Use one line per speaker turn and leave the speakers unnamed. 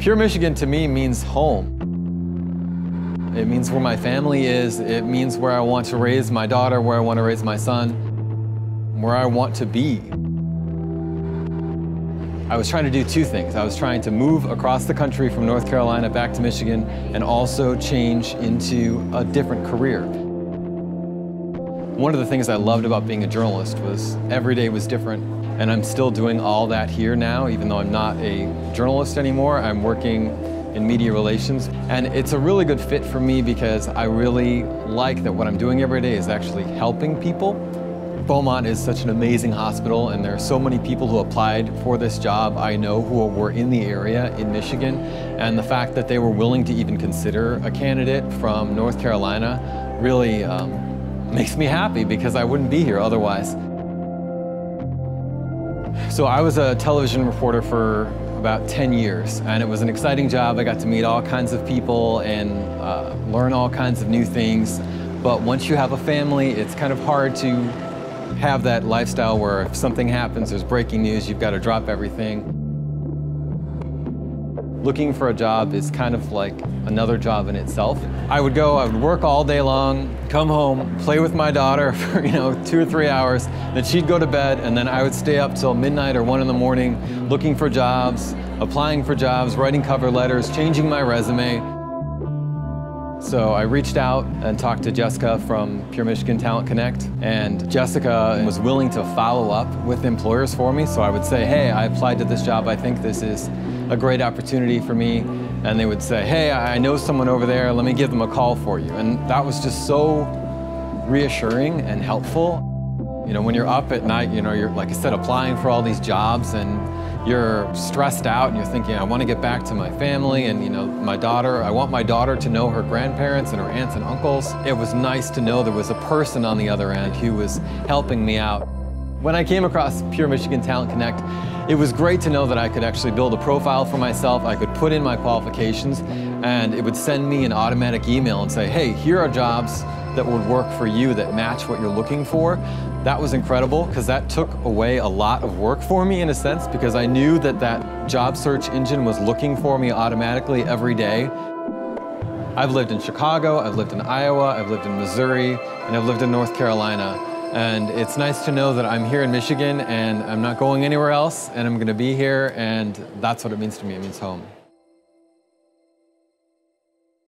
Pure Michigan to me means home. It means where my family is. It means where I want to raise my daughter, where I want to raise my son, where I want to be. I was trying to do two things. I was trying to move across the country from North Carolina back to Michigan and also change into a different career. One of the things I loved about being a journalist was every day was different, and I'm still doing all that here now, even though I'm not a journalist anymore. I'm working in media relations, and it's a really good fit for me because I really like that what I'm doing every day is actually helping people. Beaumont is such an amazing hospital, and there are so many people who applied for this job I know who were in the area in Michigan, and the fact that they were willing to even consider a candidate from North Carolina really makes me happy because I wouldn't be here otherwise. So I was a television reporter for about 10 years, and it was an exciting job. I got to meet all kinds of people and learn all kinds of new things. But once you have a family, it's kind of hard to have that lifestyle where if something happens, there's breaking news, you've got to drop everything. Looking for a job is kind of like another job in itself. I would work all day long, come home, play with my daughter for 2 or 3 hours, then she'd go to bed, and then I would stay up till midnight or 1 in the morning looking for jobs, applying for jobs, writing cover letters, changing my resume. So I reached out and talked to Jessica from Pure Michigan Talent Connect, and Jessica was willing to follow up with employers for me. So I would say, hey, I applied to this job, I think this is a great opportunity for me. And they would say, hey, I know someone over there, let me give them a call for you. And that was just so reassuring and helpful. When you're up at night, you're, like I said, applying for all these jobs, and you're stressed out and you're thinking, I want to get back to my family and my daughter. I want my daughter to know her grandparents and her aunts and uncles. It was nice to know there was a person on the other end who was helping me out. When I came across Pure Michigan Talent Connect, it was great to know that I could actually build a profile for myself. I could put in my qualifications, and it would send me an automatic email and say, hey, here are jobs that would work for you that match what you're looking for. That was incredible because that took away a lot of work for me in a sense, because I knew that that job search engine was looking for me automatically every day. I've lived in Chicago, I've lived in Iowa, I've lived in Missouri, and I've lived in North Carolina. And it's nice to know that I'm here in Michigan and I'm not going anywhere else, and I'm going to be here, and that's what it means to me. It means home.